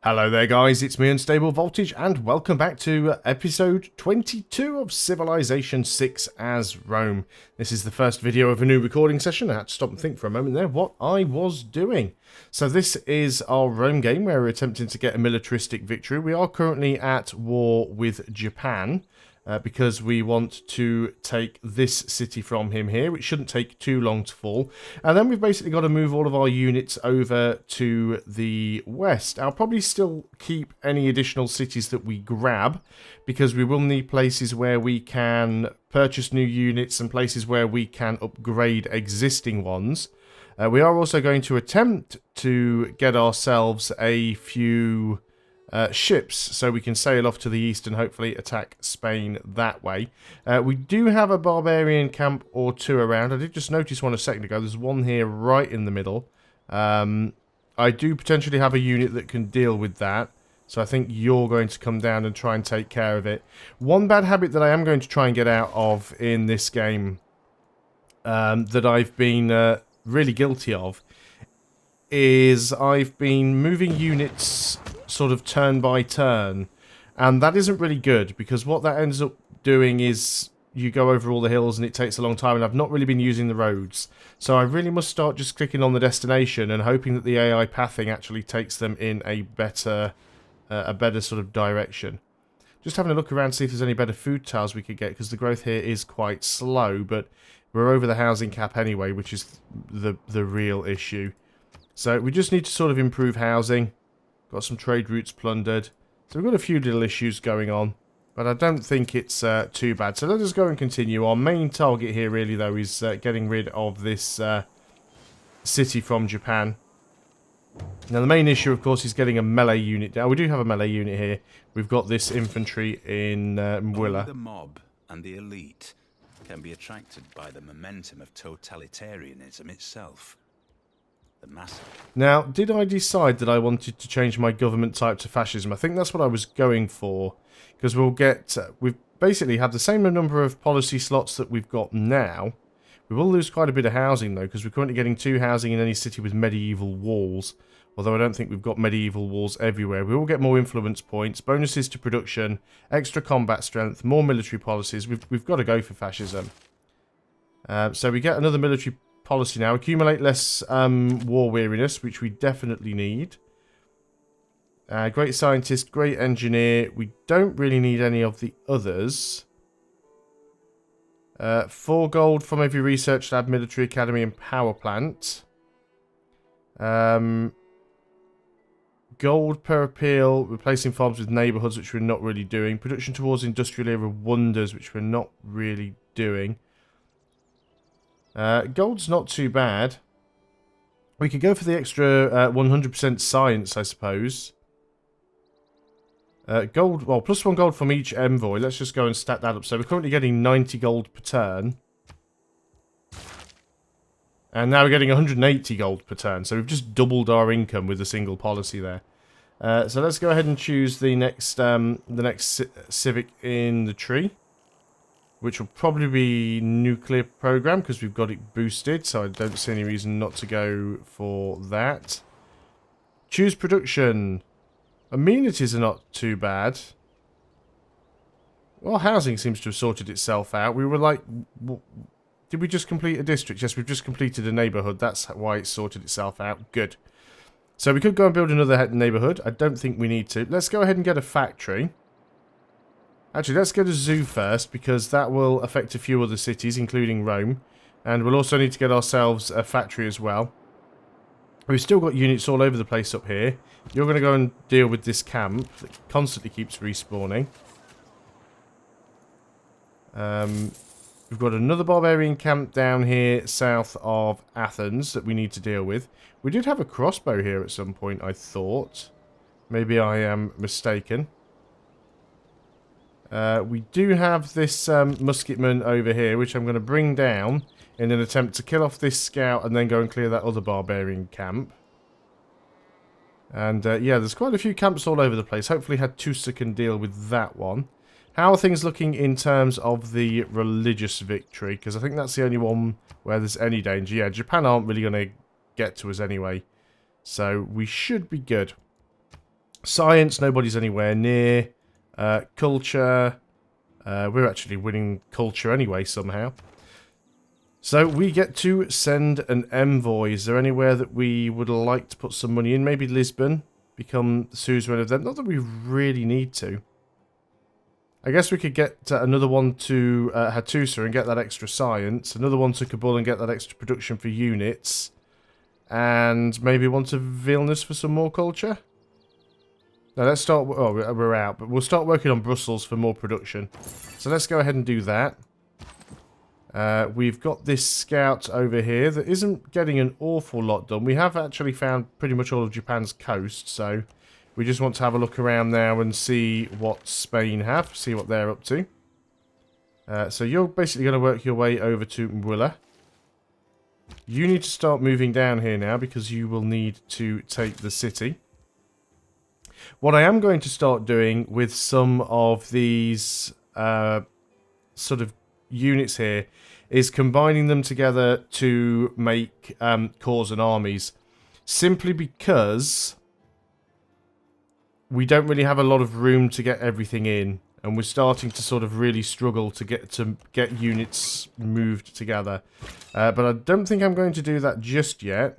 Hello there guys, it's me Unstable Voltage and welcome back to episode 22 of Civilization 6 as Rome. This is the first video of a new recording session. I had to stop and think for a moment there what I was doing. So this is our Rome game where we're attempting to get a militaristic victory. We are currently at war with Japan. Because we want to take this city from him here, which shouldn't take too long to fall. And then we've basically got to move all of our units over to the west. I'll probably still keep any additional cities that we grab, because we will need places where we can purchase new units and places where we can upgrade existing ones. We are also going to attempt to get ourselves a few ships, so we can sail off to the east and hopefully attack Spain that way. We do have a barbarian camp or two around. I did just notice one a second ago. There's one here right in the middle. I do potentially have a unit that can deal with that, so I think you're going to come down and try and take care of it. One bad habit that I am going to try and get out of in this game, that I've been really guilty of, is I've been moving units sort of turn by turn, and that isn't really good, because what that ends up doing is you go over all the hills and it takes a long time, and I've not really been using the roads, so I really must start just clicking on the destination and hoping that the AI pathing actually takes them in a better sort of direction. Just having a look around to see if there's any better food tiles we could get, because the growth here is quite slow, but we're over the housing cap anyway, which is the real issue. So we just need to sort of improve housing. Got some trade routes plundered. So we've got a few little issues going on, but I don't think it's too bad. So let us go and continue. Our main target here really, though, is getting rid of this city from Japan. Now the main issue, of course, is getting a melee unit down. We do have a melee unit here. We've got this infantry in Mwilla. The mob and the elite can be attracted by the momentum of totalitarianism itself. Now, did I decide that I wanted to change my government type to fascism? I think that's what I was going for, because we'll get... we've basically had the same number of policy slots that we've got now. We will lose quite a bit of housing, though, because we're currently getting 2 housing in any city with medieval walls, although I don't think we've got medieval walls everywhere. We will get more influence points, bonuses to production, extra combat strength, more military policies. We've got to go for fascism. So we get another military policy now. Accumulate less war weariness, which we definitely need. Great scientist, great engineer. We don't really need any of the others. 4 gold from every research lab, military academy, and power plant. Gold per appeal, replacing farms with neighbourhoods, which we're not really doing. Production towards industrial era wonders, which we're not really doing. Gold's not too bad. We could go for the extra 100% science, I suppose. Gold, well, plus 1 gold from each envoy. Let's just go and stack that up. So we're currently getting 90 gold per turn. And now we're getting 180 gold per turn. So we've just doubled our income with a single policy there. So let's go ahead and choose the next civic in the tree, which will probably be nuclear program, because we've got it boosted, so I don't see any reason not to go for that. Choose production. Amenities are not too bad. Well, housing seems to have sorted itself out. We were like... Did we just complete a district? Yes, we've just completed a neighbourhood. That's why it sorted itself out. Good. So we could go and build another neighbourhood. I don't think we need to. Let's go ahead and get a factory. Actually, let's get a zoo first, because that will affect a few other cities, including Rome. And we'll also need to get ourselves a factory as well. We've still got units all over the place up here. You're going to go and deal with this camp that constantly keeps respawning. We've got another barbarian camp down here south of Athens that we need to deal with. We did have a crossbow here at some point, I thought. Maybe I am mistaken. We do have this musketman over here, which I'm going to bring down in an attempt to kill off this scout and then go and clear that other barbarian camp. And yeah, there's quite a few camps all over the place. Hopefully Hattusa can deal with that one. How are things looking in terms of the religious victory? Because I think that's the only one where there's any danger. Yeah, Japan aren't really going to get to us anyway. So we should be good. Science, nobody's anywhere near. Culture, we're actually winning culture anyway somehow. So we get to send an envoy. Is there anywhere that we would like to put some money in? Maybe Lisbon, become the suzerain of them. Not that we really need to. I guess we could get another one to Hattusa and get that extra science. Another one to Kabul and get that extra production for units. And maybe one to Vilnius for some more culture. Now let's start... Oh, we're out. But we'll start working on Brussels for more production. So let's go ahead and do that. We've got this scout over here that isn't getting an awful lot done. We have actually found pretty much all of Japan's coast. So we just want to have a look around now and see what Spain have. See what they're up to. So you're basically going to work your way over to Mwilla. You need to start moving down here now because you will need to take the city. What I am going to start doing with some of these sort of units here is combining them together to make corps and armies. Simply because we don't really have a lot of room to get everything in. And we're starting to sort of really struggle to get units moved together. But I don't think I'm going to do that just yet.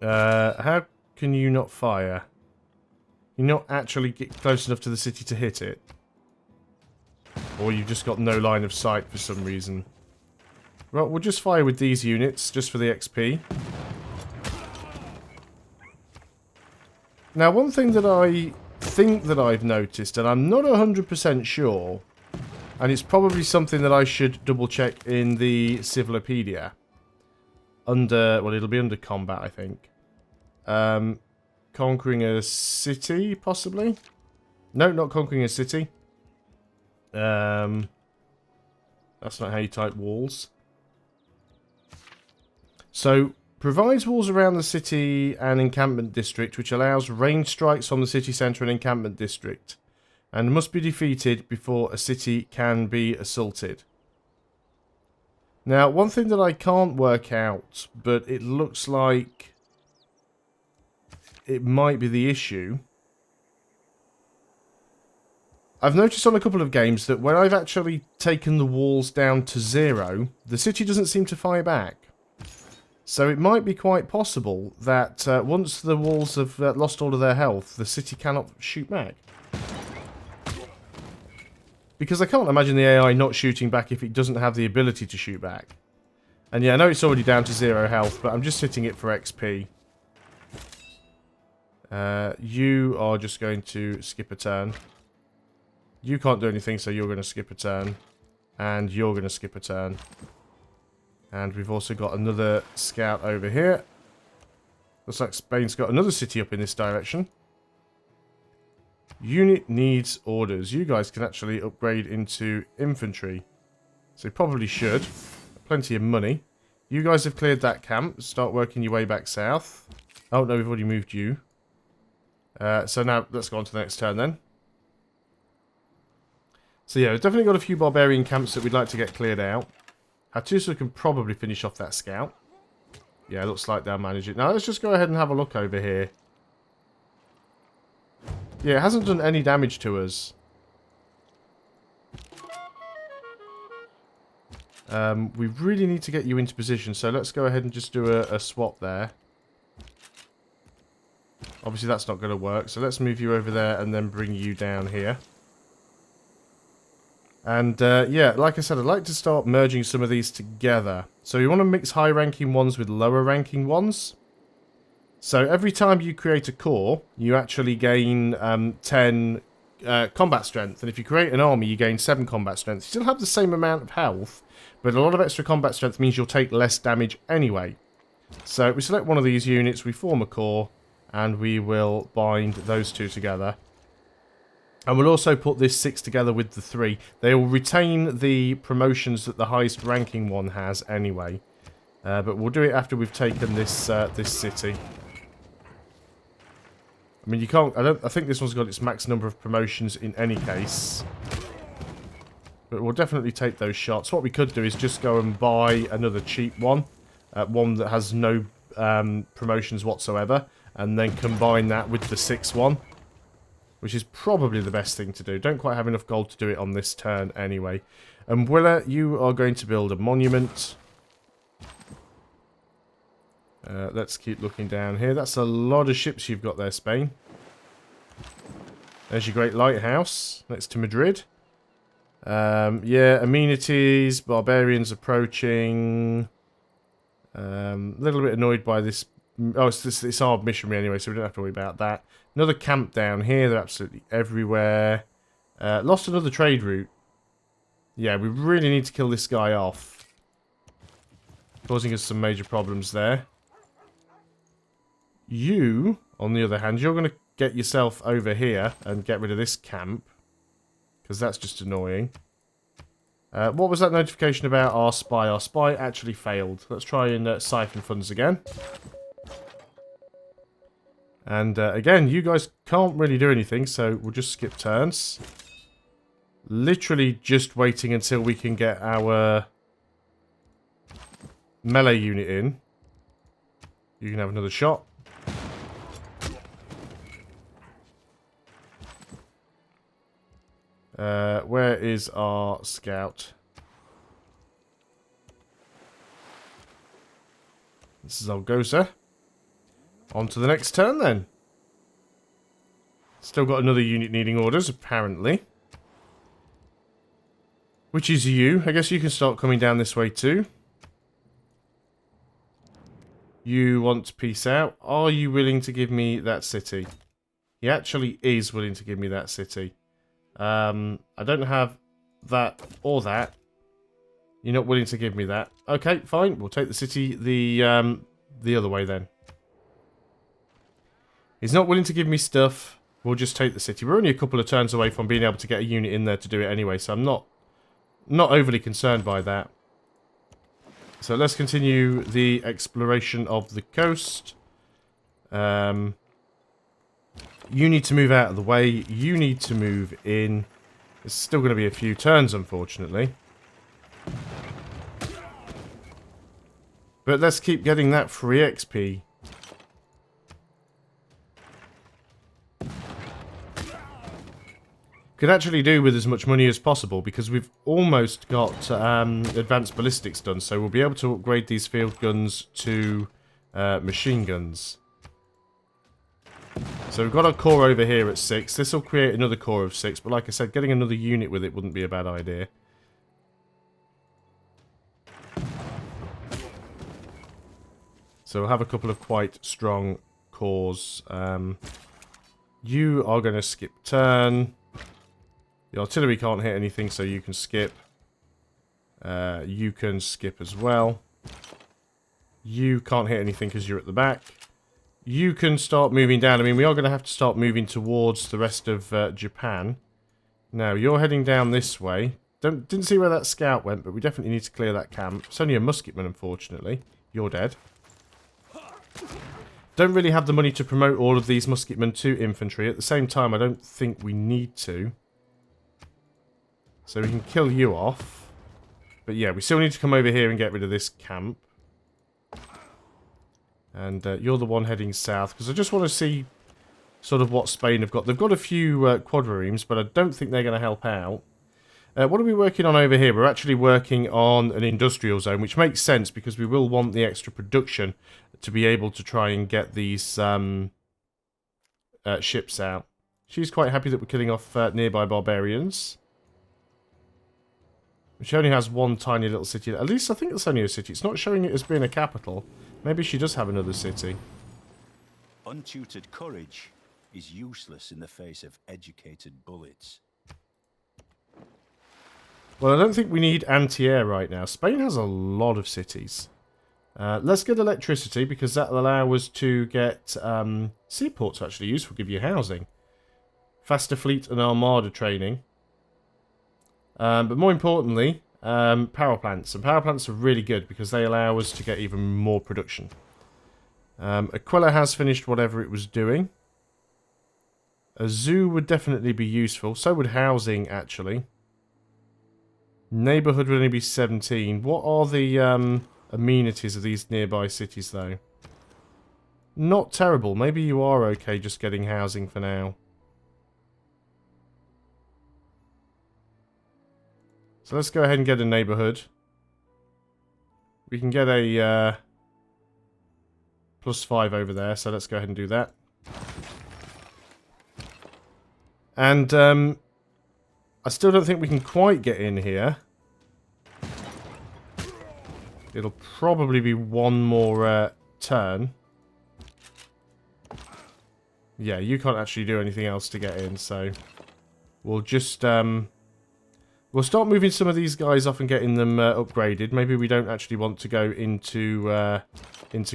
How can you not fire? You're not actually get close enough to the city to hit it. Or you've just got no line of sight for some reason. Well, we'll just fire with these units, just for the XP. Now, one thing that I think that I've noticed, and I'm not 100% sure, and it's probably something that I should double check in the Civilopedia. Well, it'll be under combat, I think. Conquering a city, possibly? No, not conquering a city. That's not how you type walls. So, provides walls around the city and encampment district, which allows range strikes from the city centre and encampment district, and must be defeated before a city can be assaulted. Now, one thing that I can't work out, but it looks like it might be the issue. I've noticed on a couple of games that when I've actually taken the walls down to 0, the city doesn't seem to fire back. So it might be quite possible that once the walls have lost all of their health, the city cannot shoot back. Because I can't imagine the AI not shooting back if it doesn't have the ability to shoot back. And yeah, I know it's already down to 0 health, but I'm just hitting it for XP. You are just going to skip a turn. You can't do anything, so you're going to skip a turn. And you're going to skip a turn. And we've also got another scout over here. Looks like Spain's got another city up in this direction. Unit needs orders. You guys can actually upgrade into infantry. So you probably should. Plenty of money. You guys have cleared that camp. Start working your way back south. Oh, no, we've already moved you. So now, let's go on to the next turn then. So yeah, we've definitely got a few barbarian camps that we'd like to get cleared out. Hattusa can probably finish off that scout. Yeah, looks like they'll manage it. Now, let's just go ahead and have a look over here. Yeah, it hasn't done any damage to us. We really need to get you into position, so let's go ahead and just do a swap there. Obviously, that's not going to work, so let's move you over there and then bring you down here. And, yeah, like I said, I'd like to start merging some of these together. So you want to mix high-ranking ones with lower-ranking ones. So every time you create a corps, you actually gain 10 combat strength. And if you create an army, you gain 7 combat strength. You still have the same amount of health, but a lot of extra combat strength means you'll take less damage anyway. So we select one of these units, we form a corps, and we will bind those two together. And we'll also put this 6 together with the 3. They will retain the promotions that the highest ranking one has anyway. But we'll do it after we've taken this this city. I mean, you can't... I think this one's got its max number of promotions in any case. But we'll definitely take those shots. What we could do is just go and buy another cheap one. One that has no promotions whatsoever. and then combine that with the 6th one, which is probably the best thing to do. Don't quite have enough gold to do it on this turn anyway. And Willa, you are going to build a monument. Let's keep looking down here. That's a lot of ships you've got there, Spain. There's your great lighthouse next to Madrid. Yeah, amenities, barbarians approaching. A little bit annoyed by this. Oh, it's our missionary anyway, so we don't have to worry about that. Another camp down here. They're absolutely everywhere. Lost another trade route. Yeah, we really need to kill this guy off. Causing us some major problems there. You, on the other hand, you're going to get yourself over here and get rid of this camp. Because that's just annoying. What was that notification about our spy? Our spy actually failed. Let's try and siphon funds again. And again, you guys can't really do anything, so we'll just skip turns. Literally just waiting until we can get our melee unit in. You can have another shot. Where is our scout? This is Algosa. On to the next turn then. Still got another unit needing orders, apparently. Which is you. I guess you can start coming down this way too. You want to peace out. Are you willing to give me that city? He actually is willing to give me that city. I don't have that or that. You're not willing to give me that. Okay, fine. We'll take the city the other way then. He's not willing to give me stuff. We'll just take the city. We're only a couple of turns away from being able to get a unit in there to do it anyway, so I'm not overly concerned by that. So let's continue the exploration of the coast. You need to move out of the way. You need to move in. It's still going to be a few turns, unfortunately. But let's keep getting that free XP. Could actually do with as much money as possible because we've almost got advanced ballistics done. So we'll be able to upgrade these field guns to machine guns. So we've got our core over here at 6. This will create another core of 6. But like I said, getting another unit with it wouldn't be a bad idea. So we'll have a couple of quite strong cores. You are going to skip turn. The artillery can't hit anything, so you can skip. You can skip as well. You can't hit anything because you're at the back. You can start moving down. I mean, we are going to have to start moving towards the rest of Japan. Now, you're heading down this way. Didn't see where that scout went, but we definitely need to clear that camp. It's only a musketman, unfortunately. You're dead. Don't really have the money to promote all of these musketmen to infantry. At the same time, I don't think we need to. So we can kill you off. But yeah, we still need to come over here and get rid of this camp. And you're the one heading south, because I just want to see sort of what Spain have got. They've got a few quadriremes, but I don't think they're going to help out. What are we working on over here? We're actually working on an industrial zone, which makes sense because we will want the extra production to be able to try and get these ships out. She's quite happy that we're killing off nearby barbarians. She only has one tiny little city. At least I think it's only a city. It's not showing it as being a capital. Maybe she does have another city. Untutored courage is useless in the face of educated bullets. Well, I don't think we need anti-air right now. Spain has a lot of cities. Let's get electricity because that will allow us to get seaports actually useful, give you housing. Faster fleet and armada training. But more importantly, power plants. And power plants are really good because they allow us to get even more production. Aquila has finished whatever it was doing. A zoo would definitely be useful. So would housing, actually. Neighbourhood would only be 17. What are the amenities of these nearby cities, though? Not terrible. Maybe you are okay just getting housing for now. So let's go ahead and get a neighborhood. We can get a +5 over there, so let's go ahead and do that. And I still don't think we can quite get in here. It'll probably be one more turn. Yeah, you can't actually do anything else to get in, so we'll just we'll start moving some of these guys off and getting them upgraded. Maybe we don't actually want to go into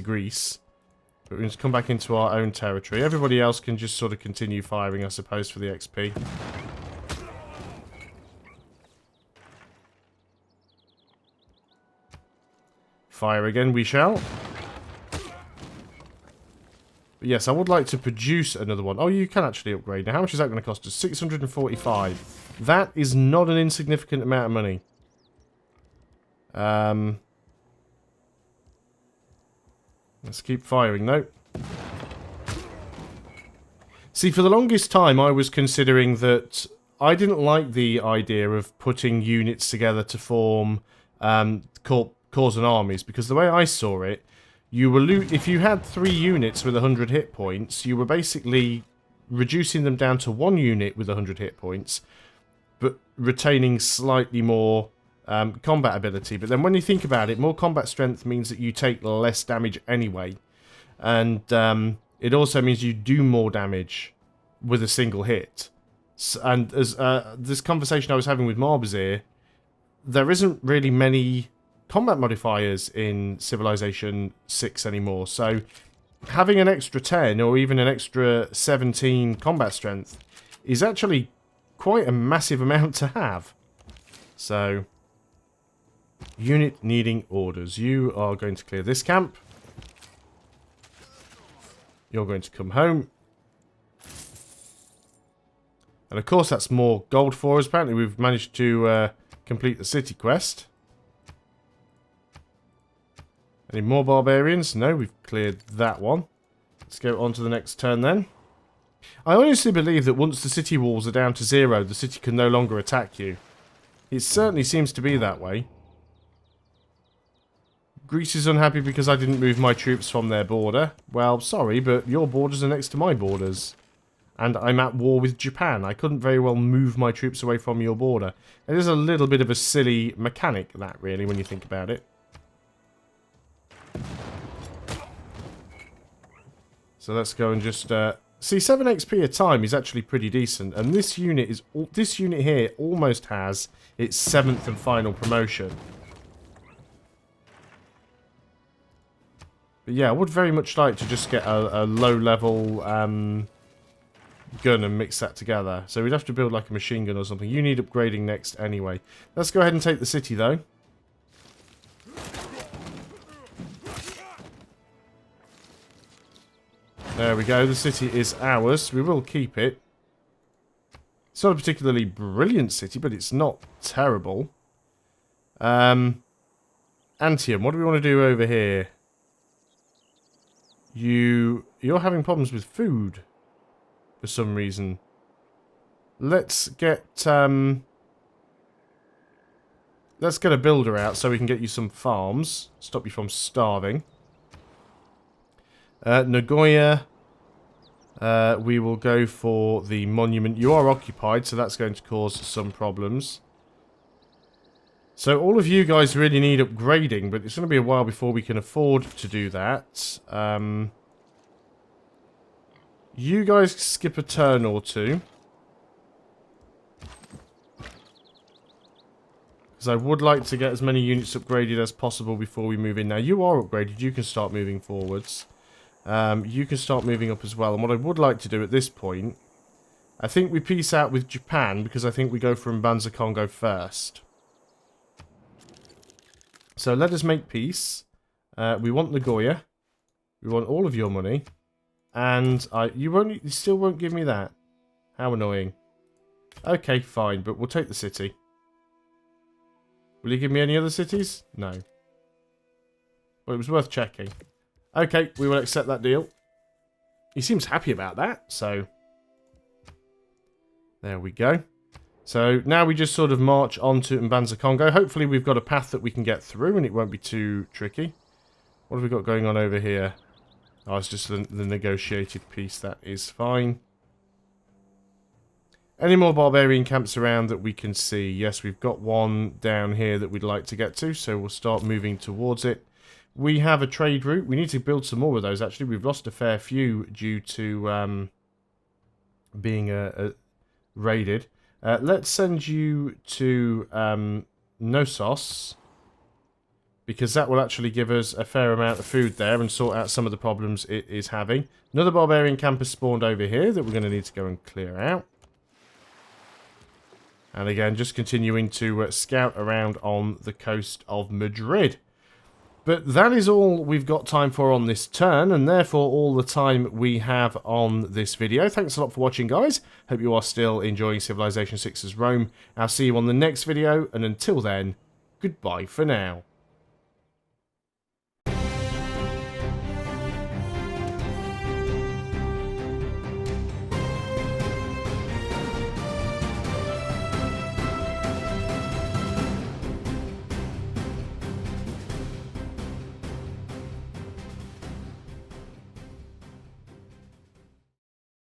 Greece, but we just come back into our own territory. Everybody else can just sort of continue firing, I suppose, for the XP. Fire again, we shall. But yes, I would like to produce another one. Oh, you can actually upgrade. Now, how much is that going to cost us? 645. That is not an insignificant amount of money. Let's keep firing, though. See, for the longest time, I was considering that I didn't like the idea of putting units together to form corps and armies, because the way I saw it, you were if you had 3 units with 100 hit points, you were basically reducing them down to 1 unit with 100 hit points, but retaining slightly more combat ability. But then when you think about it, more combat strength means that you take less damage anyway. And it also means you do more damage with a single hit. And as this conversation I was having with Marbazir, there isn't really many combat modifiers in Civilization 6 anymore, so having an extra 10 or even an extra 17 combat strength is actually quite a massive amount to have. So, unit needing orders. You are going to clear this camp. You're going to come home. And of course that's more gold for us. Apparently we've managed to complete the city quest. Any more barbarians? No, we've cleared that one. Let's go on to the next turn then. I honestly believe that once the city walls are down to 0, the city can no longer attack you. It certainly seems to be that way. Greece is unhappy because I didn't move my troops from their border. Well, sorry, but your borders are next to my borders. And I'm at war with Japan. I couldn't very well move my troops away from your border. It is a little bit of a silly mechanic, that, really, when you think about it. So let's go and just see, 7 XP a time is actually pretty decent, and this unit here almost has its 7th and final promotion. But yeah, I would very much like to just get a low level gun and mix that together. So we'd have to build like a machine gun or something. You need upgrading next anyway. Let's go ahead and take the city though. There we go, the city is ours. We will keep it. It's not a particularly brilliant city, but it's not terrible. Antium, what do we want to do over here? You're having problems with food for some reason. Let's get a builder out so we can get you some farms. Stop you from starving. Nagoya, we will go for the monument. You are occupied, so that's going to cause some problems. So all of you guys really need upgrading, but it's going to be a while before we can afford to do that. You guys skip a turn or two. Because I would like to get as many units upgraded as possible before we move in. Now, you are upgraded. You can start moving forwards. You can start moving up as well. And what I would like to do at this point, I think we peace out with Japan, because I think we go for Mbanza Congo first. So let us make peace. We want Nagoya. We want all of your money. And you still won't give me that. How annoying. Okay, fine, but we'll take the city. Will you give me any other cities? No. Well, it was worth checking. Okay, we will accept that deal. he seems happy about that, so there we go. So now we just sort of march on to Mbanza Congo. Hopefully we've got a path that we can get through and it won't be too tricky. What have we got going on over here? Oh, it's just the negotiated piece. That is fine. Any more barbarian camps around that we can see? Yes, we've got one down here that we'd like to get to, so we'll start moving towards it. We have a trade route. We need to build some more of those, actually. We've lost a fair few due to being raided. Let's send you to Knossos, because that will actually give us a fair amount of food there and sort out some of the problems it is having. Another barbarian camp has spawned over here that we're going to need to go and clear out. And again, just continuing to scout around on the coast of Madrid. But that is all we've got time for on this turn, and therefore all the time we have on this video. Thanks a lot for watching, guys. Hope you are still enjoying Civilization 6's Rome. I'll see you on the next video, and until then, goodbye for now.